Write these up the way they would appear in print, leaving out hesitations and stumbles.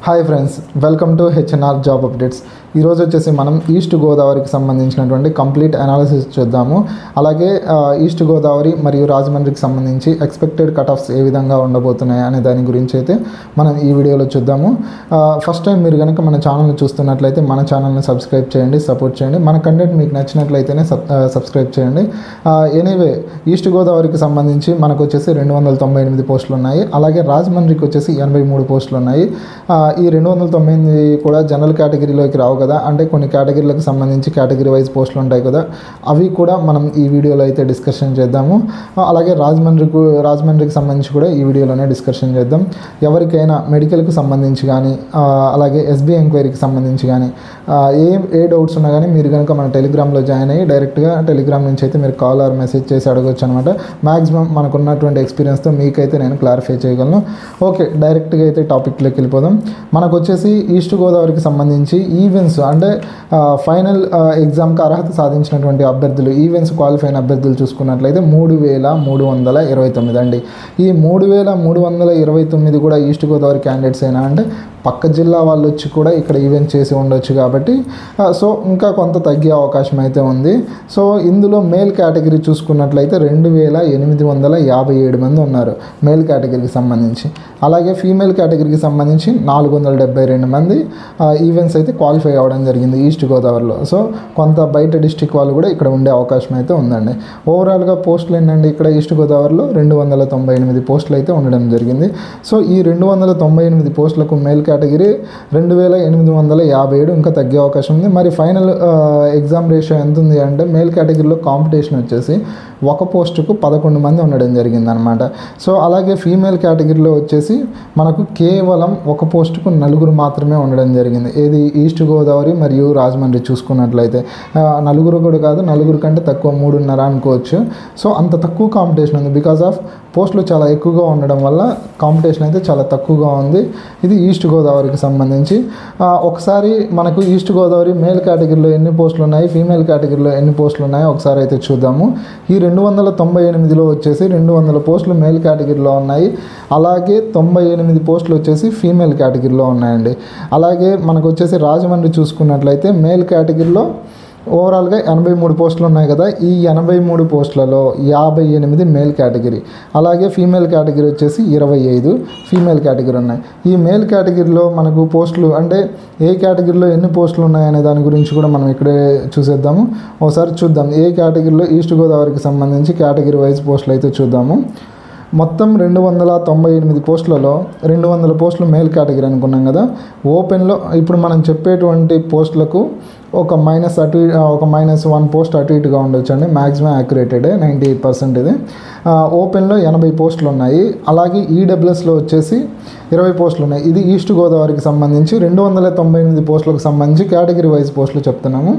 Hi friends, welcome to HNR job updates. ఈరోజు వచ్చేసి మనం ఈస్ట్ గోదావరికి సంబంధించినటువంటి కంప్లీట్ అనాలిసిస్ చూద్దాము. అలాగే ఈస్ట్ గోదావరి మరియు రాజమండ్రికి సంబంధించి ఎక్స్పెక్టెడ్ కట్ ఆఫ్స్ ఏ విధంగా ఉండబోతున్నాయి అనే దాని గురించి అయితే మనం ఈ వీడియోలో చూద్దాము. ఫస్ట్ టైం మీరు కనుక మన ఛానల్ని చూస్తున్నట్లయితే మన ఛానల్ని సబ్స్క్రైబ్ చేయండి, సపోర్ట్ చేయండి. మన కంటెంట్ మీకు నచ్చినట్లయితేనే సబ్స్క్రైబ్ చేయండి. ఎనీవే, ఈస్ట్ గోదావరికి సంబంధించి మనకు వచ్చేసి 298 పోస్టులు ఉన్నాయి. అలాగే రాజమండ్రికి వచ్చేసి 83 పోస్టులు ఉన్నాయి. ఈ 298 కూడా జనరల్ కేటగిరీలోకి రావు కదా, అంటే కొన్ని కేటగిరీలకు సంబంధించి కేటగిరీ వైజ్ పోస్టులు ఉంటాయి కదా, అవి కూడా మనం ఈ వీడియోలో అయితే డిస్కషన్ చేద్దాము. అలాగే రాజమండ్రికి సంబంధించి కూడా ఈ వీడియోలోనే డిస్కషన్ చేద్దాం. ఎవరికైనా మెడికల్కి సంబంధించి కానీ అలాగే ఎస్బీఐ ఎంక్వైరీకి సంబంధించి కానీ ఏ డౌట్స్ ఉన్నా కానీ మీరు కనుక మన టెలిగ్రామ్లో జాయిన్ అయ్యి డైరెక్ట్గా టెలిగ్రామ్ నుంచి అయితే మీరు కాల్ ఆర్ మెసేజ్ చేసి అడగొచ్చు అనమాట. మ్యాక్సిమం మనకున్నటువంటి ఎక్స్పీరియన్స్తో మీకైతే నేను క్లారిఫై చేయగలను. ఓకే, డైరెక్ట్గా అయితే టాపిక్లోకి వెళ్ళిపోదాం. మనకు వచ్చేసి ఈస్ట్ గోదావరికి సంబంధించి ఈవెంట్స్ అంటే ఫైనల్ ఎగ్జామ్కి అర్హత సాధించినటువంటి అభ్యర్థులు, ఈవెంట్స్ క్వాలిఫై అయిన అభ్యర్థులు చూసుకున్నట్లయితే 3329 అండి. ఈ 3329 కూడా ఈస్ట్ గోదావరి క్యాండిడేట్స్ అయినా అంటే పక్క జిల్లా వాళ్ళు వచ్చి కూడా ఇక్కడ ఈవెంట్ చేసి ఉండొచ్చు కాబట్టి సో ఇంకా కొంత తగ్గే అవకాశం అయితే ఉంది. సో ఇందులో మేల్ కేటగిరీ చూసుకున్నట్లయితే 2857 మంది ఉన్నారు మేల్ కేటగిరీకి సంబంధించి. అలాగే ఫీమేల్ కేటగిరీకి సంబంధించి 472 మంది ఈవెంట్స్ అయితే క్వాలిఫై అవ్వడం జరిగింది ఈస్ట్ గోదావరిలో. సో కొంత బయట డిస్టిక్ వాళ్ళు కూడా ఇక్కడ ఉండే అవకాశం అయితే ఉందండి. ఓవరాల్గా పోస్టులు ఏంటంటే ఇక్కడ ఈస్ట్ గోదావరిలో 298 పోస్టులు అయితే ఉండడం జరిగింది. సో ఈ 298 పోస్టులకు మేల్ కేటగిరీ 2857, ఇంకా తగ్గే అవకాశం ఉంది. మరి ఫైనల్ ఎగ్జామ్ రేషియో ఎంత ఉంది అంటే మేల్ కేటగిరీలో కాంపిటీషన్ వచ్చేసి ఒక పోస్టుకు 11 మంది ఉండడం జరిగింది అనమాట. సో అలాగే ఫీమేల్ కేటగిరీలో వచ్చేసి మనకు కేవలం ఒక పోస్టుకు 4 మాత్రమే ఉండడం జరిగింది. ఏది ఈస్ట్ గోదావరి మరియు రాజమండ్రి చూసుకున్నట్లయితే 4 కూడా కాదు, 4 కంటే తక్కువ 3.5 అనుకోవచ్చు. సో అంత తక్కువ కాంపిటీషన్ ఉంది. బికాజ్ ఆఫ్ పోస్టులు చాలా ఎక్కువగా ఉండడం వల్ల కాంపిటీషన్ అయితే చాలా తక్కువగా ఉంది. ఇది ఈస్ట్ గోదావరికి సంబంధించి. ఒకసారి మనకు ఈస్ట్ గోదావరి మేల్ కేటగిరీలో ఎన్ని పోస్టులు ఉన్నాయి, ఫీమేల్ కేటగిరీలో ఎన్ని పోస్టులు ఉన్నాయో ఒకసారి అయితే చూద్దాము. ఈ 298లో వచ్చేసి 200 పోస్టులు మేల్ కేటగిరీలో ఉన్నాయి. అలాగే 98 పోస్టులు వచ్చేసి ఫీమేల్ కేటగిరీలో ఉన్నాయండి. అలాగే మనకు వచ్చేసి రాజమండ్రి చూసుకున్నట్లయితే మేల్ కేటగిరీలో ఓవరాల్గా 83 పోస్టులు ఉన్నాయి కదా. ఈ 83 పోస్టులలో 58 మేల్ కేటగిరీ, అలాగే ఫీమేల్ కేటగిరీ వచ్చేసి 25 ఫీమేల్ కేటగిరీ ఉన్నాయి. ఈ మేల్ కేటగిరీలో మనకు పోస్టులు అంటే ఏ కేటగిరీలో ఎన్ని పోస్టులు ఉన్నాయనే దాని గురించి కూడా మనం ఇక్కడే చూసేద్దాము. ఒకసారి చూద్దాం. ఏ కేటగిరీలో ఈస్ట్ గోదావరికి సంబంధించి కేటగిరీ వైజ్ పోస్టులు అయితే చూద్దాము. మొత్తం 298 పోస్టులలో 200 పోస్టులు మేల్ కేటగిరీ అనుకున్నాం కదా. ఓపెన్లో ఇప్పుడు మనం చెప్పేటువంటి పోస్టులకు ఒక -1 పోస్ట్ అటు ఇటుగా ఉండొచ్చు అండి. మ్యాక్సిమం యాక్యురేటెడ్ 98% ఇది. ఓపెన్లో 80 పోస్టులు ఉన్నాయి. అలాగే ఈడబ్ల్యూఎస్లో వచ్చేసి 20 పోస్టులు ఉన్నాయి. ఇది ఈస్ట్ గోదావరికి సంబంధించి 298 పోస్టులకు సంబంధించి కేటగిరీ వైజ్ పోస్టులు చెప్తున్నాము.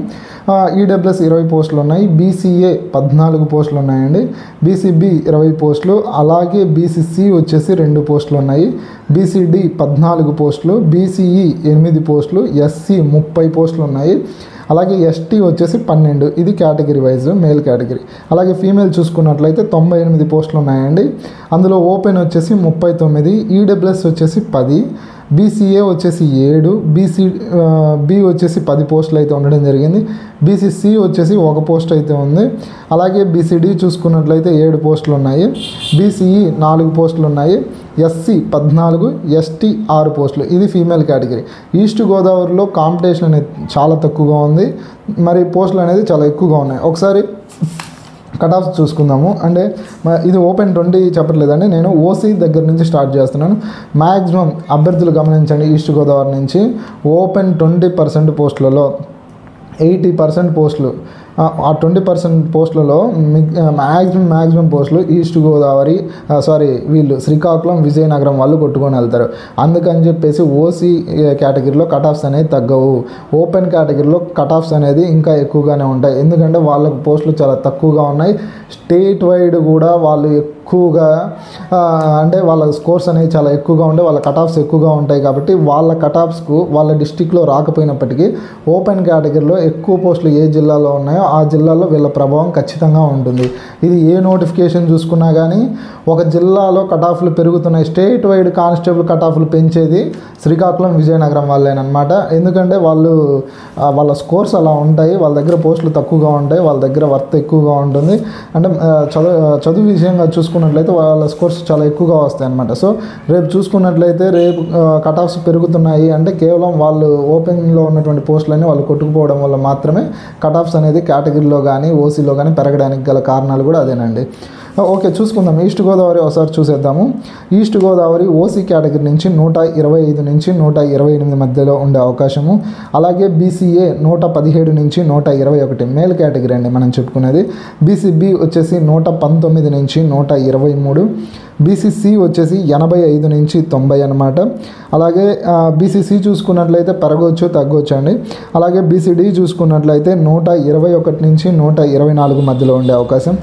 ఈడబ్ల్యూఎస్ 20 పోస్టులు ఉన్నాయి. బీసీఏ 14 పోస్టులు ఉన్నాయండి. బీసీబీ 20 పోస్టులు, అలాగే బీసీసీ వచ్చేసి 2 పోస్టులు ఉన్నాయి. బీసీడీ 14 పోస్టులు, బీసీఈ 8 పోస్టులు, ఎస్సీ 30 పోస్టులు ఉన్నాయి. అలాగే ఎస్టీ వచ్చేసి 12. ఇది కేటగిరీ వైజ్ మేల్ కేటగిరీ. అలాగే ఫీమేల్ చూసుకున్నట్లయితే 98 పోస్టులు ఉన్నాయండి. అందులో ఓపెన్ వచ్చేసి 39, ఈడబ్ల్యూఎస్ వచ్చేసి 10, బీసీఏ వచ్చేసి 7, బీ వచ్చేసి 10 పోస్టులు అయితే ఉండడం జరిగింది. బీసీసీ వచ్చేసి 1 పోస్ట్ అయితే ఉంది. అలాగే బీసీడీ చూసుకున్నట్లయితే 7 పోస్టులు ఉన్నాయి. బీసీఈ 4 పోస్టులు ఉన్నాయి. ఎస్సీ 14, ఎస్టీ 6 పోస్టులు. ఇది ఫీమేల్ కేటగిరీ. ఈస్ట్ గోదావరిలో కాంపిటీషన్ అనేది చాలా తక్కువగా ఉంది, మరి పోస్టులు అనేది చాలా ఎక్కువగా ఉన్నాయి. ఒకసారి కట్ ఆఫ్ చూసుకుందాము. అంటే ఇది ఓపెన్ 20 చెప్పట్లేదండి, నేను ఓసీ దగ్గర నుంచి స్టార్ట్ చేస్తున్నాను. మ్యాక్సిమం అభ్యర్థులు గమనించండి. ఈస్ట్ గోదావరి నుంచి ఓపెన్ 20% పోస్టులలో 80% పోస్టులు, ఆ 20% పోస్టులలో మ్యాక్సిమం పోస్టులు ఈస్ట్ గోదావరి శ్రీకాకుళం, విజయనగరం వాళ్ళు కొట్టుకొని వెళ్తారు. అందుకని చెప్పేసి ఓసీ కేటగిరీలో కట్ ఆఫ్స్ అనేది తగ్గవు. ఓపెన్ కేటగిరీలో కట్ ఆఫ్స్ అనేది ఇంకా ఎక్కువగానే ఉంటాయి. ఎందుకంటే వాళ్ళకు పోస్టులు చాలా తక్కువగా ఉన్నాయి. స్టేట్ వైడ్ కూడా వాళ్ళు ఎక్కువగా అంటే వాళ్ళ స్కోర్స్ అనేవి చాలా ఎక్కువగా ఉండే, వాళ్ళ కట్ ఆఫ్స్ ఎక్కువగా ఉంటాయి. కాబట్టి వాళ్ళ కట్ ఆఫ్స్కు వాళ్ళ డిస్టిక్లో రాకపోయినప్పటికీ ఓపెన్ కేటగిరీలో ఎక్కువ పోస్టులు ఏ జిల్లాలో ఉన్నాయో ఆ జిల్లాలో వీళ్ళ ప్రభావం ఖచ్చితంగా ఉంటుంది. ఇది ఏ నోటిఫికేషన్ చూసుకున్నా కానీ ఒక జిల్లాలో కటాఫ్లు పెరుగుతున్నాయి, స్టేట్ వైడ్ కానిస్టేబుల్ కటాఫ్లు పెంచేది శ్రీకాకుళం విజయనగరం వాళ్ళేనమాట. ఎందుకంటే వాళ్ళ స్కోర్స్ అలా ఉంటాయి, వాళ్ళ దగ్గర పోస్టులు తక్కువగా ఉంటాయి, వాళ్ళ దగ్గర వర్త్ ఎక్కువగా ఉంటుంది. అంటే చదువు విషయంగా చూసుకున్నట్లయితే వాళ్ళ స్కోర్స్ చాలా ఎక్కువగా వస్తాయి అన్నమాట. సో రేపు చూసుకున్నట్లయితే రేపు కటాఫ్స్ పెరుగుతున్నాయి అంటే కేవలం వాళ్ళు ఓపెన్లో ఉన్నటువంటి పోస్టులన్నీ వాళ్ళు కొట్టుకుపోవడం వల్ల మాత్రమే కటాఫ్స్ అనేది కేటగిరీలో కానీ ఓసీలో కానీ పెరగడానికి గల కారణాలు కూడా అదేనండి. ఓకే, చూసుకుందాం. ఈస్ట్ గోదావరి ఒకసారి చూసేద్దాము. ఈస్ట్ గోదావరి ఓసీ కేటగిరీ నుంచి 125 నుంచి 128 మధ్యలో ఉండే అవకాశము. అలాగే బీసీఏ 117 నుంచి 121 మేల్ కేటగిరీ అండి మనం చెప్పుకునేది. బీసీబీ వచ్చేసి 119 నుంచి 123. బీసీసీ వచ్చేసి 85 నుంచి 90 అనమాట. అలాగే బీసీసీ చూసుకున్నట్లయితే పెరగవచ్చు తగ్గవచ్చు అండి. అలాగే బీసీడీ చూసుకున్నట్లయితే 121 నుంచి 124 మధ్యలో ఉండే అవకాశం.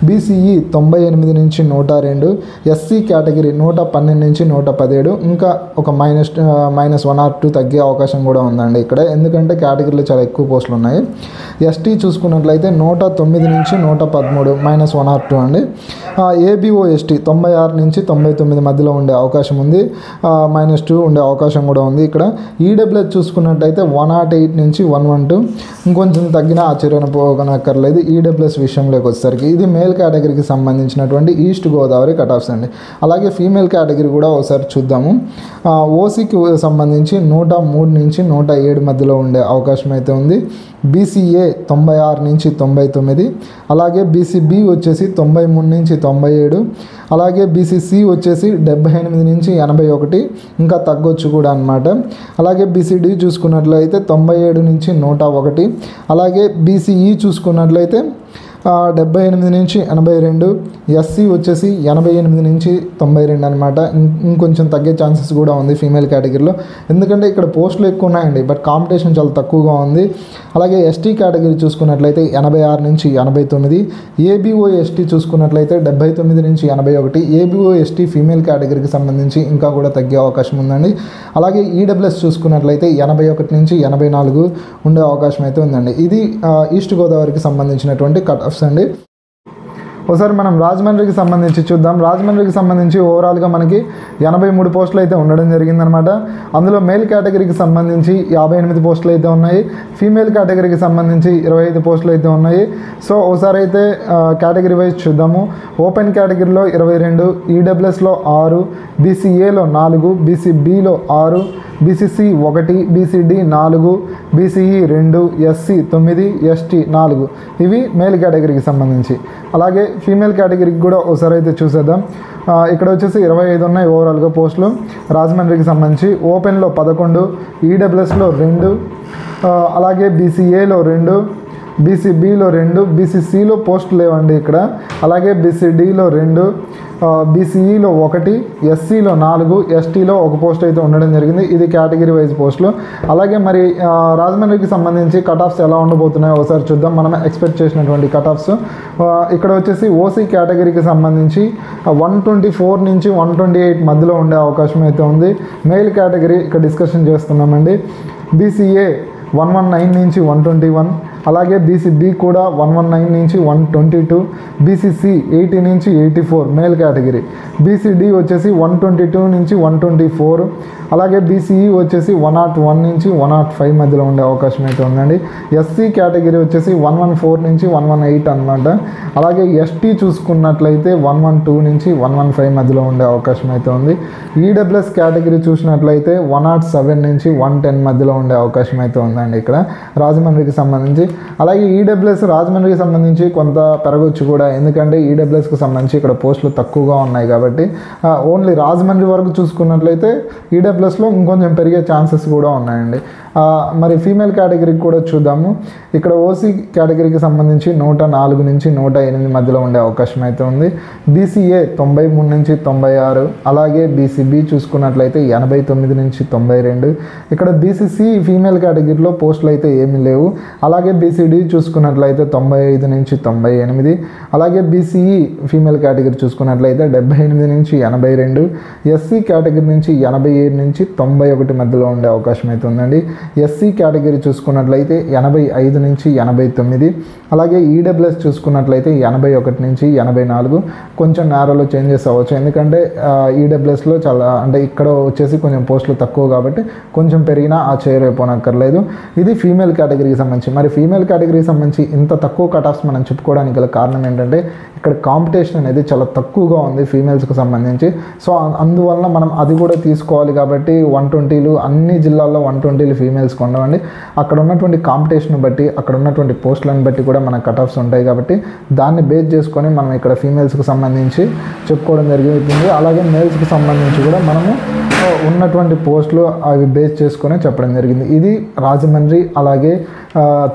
బీసీఈ 98 నుంచి 102. ఎస్సీ కేటగిరీ 112 నుంచి 117. ఇంకా ఒక -1 or 2 తగ్గే అవకాశం కూడా ఉందండి ఇక్కడ, ఎందుకంటే కేటగిరీలో చాలా ఎక్కువ పోస్టులు ఉన్నాయి. ఎస్టీ చూసుకున్నట్లయితే 109 నుంచి 113 -1 or 2 అండి. ఏబిఓ ఎస్టీ 96 నుంచి 99 మధ్యలో ఉండే అవకాశం ఉంది, -2 ఉండే అవకాశం కూడా ఉంది ఇక్కడ. ఈడబ్ల్యూహెచ్ చూసుకున్నట్టయితే 108 నుంచి 112, ఇంకొంచెం తగ్గిన ఆశ్చర్యపోనక్కర్లేదు ఈడబ్ల్యూఎస్ విషయంలోకి వచ్చేసరికి. ఇది మేల్ కేటగిరీకి సంబంధించినటువంటి ఈస్ట్ గోదావరి కటాఫ్స్ అండి. అలాగే ఫీమేల్ కేటగిరీ కూడా ఒకసారి చూద్దాము. ఓసీకి సంబంధించి 103 నుంచి 107 మధ్యలో ఉండే అవకాశం అయితే ఉంది. బీసీఏ 96 నుంచి 99. అలాగే బీసీబీ వచ్చేసి 93 నుంచి 97. అలాగే బీసీసీ వచ్చేసి 78 నుంచి 81, ఇంకా తగ్గొచ్చు కూడా అనమాట. అలాగే బీసీడీ చూసుకున్నట్లయితే 97 నుంచి 101. అలాగే బీసీఈ చూసుకున్నట్లయితే 78 నుంచి 82. ఎస్సీ వచ్చేసి 88 నుంచి 92 అనమాట. ఇంకొంచెం తగ్గే ఛాన్సెస్ కూడా ఉంది ఫీమేల్ కేటగిరీలో, ఎందుకంటే ఇక్కడ పోస్టులు ఎక్కువ ఉన్నాయండి, బట్ కాంపిటీషన్ చాలా తక్కువగా ఉంది. అలాగే ఎస్టీ కేటగిరీ చూసుకున్నట్లయితే 86 నుంచి 89. ఏబిఓ ఎస్టీ చూసుకున్నట్లయితే 79 నుంచి 81. ఏబిఓ ఎస్టీ ఫీమేల్ కేటగిరీకి సంబంధించి ఇంకా కూడా తగ్గే అవకాశం ఉందండి. అలాగే ఈడబ్ల్యూఎస్ చూసుకున్నట్లయితే 81 నుంచి 84 ఉండే అవకాశం అయితే ఉందండి. ఇది ఈస్ట్ గోదావరికి సంబంధించినటువంటి కట్ ఆఫ్స్ అండి. ఒకసారి మనం రాజమండ్రికి సంబంధించి చూద్దాం. రాజమండ్రికి సంబంధించి ఓవరాల్గా మనకి 83 పోస్టులు అయితే ఉండడం జరిగిందనమాట. అందులో మేల్ కేటగిరీకి సంబంధించి 58 పోస్టులు అయితే ఉన్నాయి, ఫీమేల్ కేటగిరీకి సంబంధించి 25 పోస్టులు అయితే ఉన్నాయి. సో ఒకసారి అయితే కేటగిరీ వైజ్ చూద్దాము. ఓపెన్ కేటగిరీలో 22, ఈడబ్ల్యూఎస్లో 6, బీసీఏలో 4, బీసీబీలో 6, BCC 1, BCD 4, BCE 2, SC 9, ST 4. ఇవి మేల్ కేటగిరీకి సంబంధించి. అలాగే ఫీమేల్ కేటగిరీకి కూడా ఒకసారి అయితే చూసేద్దాం. ఇక్కడ వచ్చేసి 25 ఉన్నాయి ఓవరాల్గా పోస్టులు రాజమండ్రికి సంబంధించి. ఓపెన్లో 11, ఈడబ్ల్యూఎస్లో 2, అలాగే బీసీఏలో 2, బీసీబీలో 2, బీసీసీలో పోస్టులు లేవండి ఇక్కడ. అలాగే బీసీడీలో 2, బీసీఈలో 1, ఎస్సీలో 4, ఎస్టీలో 1 పోస్ట్ అయితే ఉండడం జరిగింది. ఇది కేటగిరీ వైజ్ పోస్టులు. అలాగే మరి రాజమండ్రికి సంబంధించి కట్ ఆఫ్స్ ఎలా ఉండబోతున్నాయో ఒకసారి చూద్దాం. మనం ఎక్స్పెక్ట్ చేసినటువంటి కట్ ఆఫ్స్ ఇక్కడ వచ్చేసి ఓసీ కేటగిరీకి సంబంధించి 124 నుంచి 128 మధ్యలో ఉండే అవకాశం అయితే ఉంది. మెయిల్ కేటగిరీ ఇక్కడ డిస్కషన్ చేస్తున్నామండి. బీసీఏ 119 నుంచి 121. అలాగే బీసీబీ కూడా 119 నుంచి 122. బీసీసీ 80 నుంచి 84 మేల్ కేటగిరీ. బీసీడీ వచ్చేసి 122 నుంచి 124. అలాగే బీసీఈ వచ్చేసి 101 నుంచి 105 మధ్యలో ఉండే అవకాశం అయితే ఉందండి. ఎస్సీ కేటగిరీ వచ్చేసి 114 నుంచి 118 అనమాట. అలాగే ఎస్టీ చూసుకున్నట్లయితే 112 నుంచి 115 మధ్యలో ఉండే అవకాశం అయితే ఉంది. ఈడబ్ల్యూఎస్ కేటగిరీ చూసినట్లయితే 107 నుంచి 110 మధ్యలో ఉండే అవకాశం అయితే ఉందండి ఇక్కడ రాజమండ్రికి సంబంధించి. అలాగే ఈడబ్ల్యూఎస్ రాజమండ్రికి సంబంధించి కొంత పెరగవచ్చు కూడా, ఎందుకంటే ఈడబ్ల్యూఎస్కి సంబంధించి ఇక్కడ పోస్టులు తక్కువగా ఉన్నాయి కాబట్టి. ఓన్లీ రాజమండ్రి వరకు చూసుకున్నట్లయితే ఈడబ్ల్యూఎస్లో ఇంకొంచెం పెరిగే ఛాన్సెస్ కూడా ఉన్నాయండి. మరి ఫీమేల్ కేటగిరీకి కూడా చూద్దాము. ఇక్కడ ఓసీ కేటగిరీకి సంబంధించి 104 నుంచి 108 మధ్యలో ఉండే అవకాశం అయితే ఉంది. బీసీఏ 93 నుంచి 96. అలాగే బీసీబీ చూసుకున్నట్లయితే 89 నుంచి 92. ఇక్కడ బీసీసీ ఫీమేల్ కేటగిరీలో పోస్టులు అయితే ఏమీ లేవు. అలాగే బీసీడీ చూసుకున్నట్లయితే 95 నుంచి 98, అలాగే బీసీఈ ఫీమేల్ కేటగిరీ చూసుకున్నట్లయితే 78 నుంచి 82, ఎస్సీ కేటగిరీ నుంచి 87 నుంచి 91 మధ్యలో ఉండే అవకాశం అయితే ఉందండి. ఎస్సీ కేటగిరీ చూసుకున్నట్లయితే 85 నుంచి 89, అలాగే ఈడబ్ల్యూఎస్ చూసుకున్నట్లయితే 81 నుంచి 84. కొంచెం నేరోలో చేంజెస్ అవ్వచ్చు, ఎందుకంటే ఈడబ్ల్యూఎస్లో చాలా అంటే ఇక్కడ వచ్చేసి కొంచెం పోస్టులు తక్కువ కాబట్టి కొంచెం పెరిగినా చేరైపోనక్కర్లేదు. ఇది ఫీమేల్ కేటగిరీకి సంబంధించి. మరి ఫీమేల్ కేటగిరీకి సంబంధించి ఇంత తక్కువ కట్ ఆఫ్స్ మనం చెప్పుకోవడానికి గల కారణం ఏంటంటే ఇక్కడ కాంపిటీషన్ అనేది చాలా తక్కువగా ఉంది ఫీమేల్స్కి సంబంధించి. సో అందువలన మనం అది కూడా తీసుకోవాలి కాబట్టి 120లు అన్ని జిల్లాల్లో 120లు ఫీమేల్స్కి ఉండవండి. అక్కడ ఉన్నటువంటి కాంపిటీషన్ బట్టి, అక్కడ ఉన్నటువంటి పోస్టులను బట్టి కూడా మన కట్ ఆఫ్స్ ఉంటాయి కాబట్టి దాన్ని బేస్ చేసుకొని మనం ఇక్కడ ఫీమేల్స్కి సంబంధించి చెప్పుకోవడం జరుగుతుంది. అలాగే మేల్స్కి సంబంధించి కూడా మనము ఉన్నటువంటి పోస్టులు అవి బేస్ చేసుకొని చెప్పడం జరిగింది. ఇది రాజమండ్రి అలాగే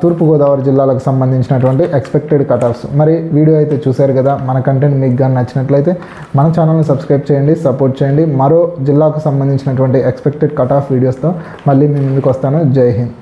తూర్పుగోదావరి జిల్లాలకు సంబంధించినటువంటి ఎక్స్పెక్టెడ్ కట్ ఆఫ్స్. మరి వీడియో అయితే చూశారు కదా, మన కంటెంట్ మీకు కానీ నచ్చినట్లయితే మన ఛానల్ని సబ్స్క్రైబ్ చేయండి, సపోర్ట్ చేయండి. మరో జిల్లాకు సంబంధించినటువంటి ఎక్స్పెక్టెడ్ కట్ ఆఫ్ వీడియోస్తో మళ్ళీ మీ ముందుకు వస్తాను. జై హింద్.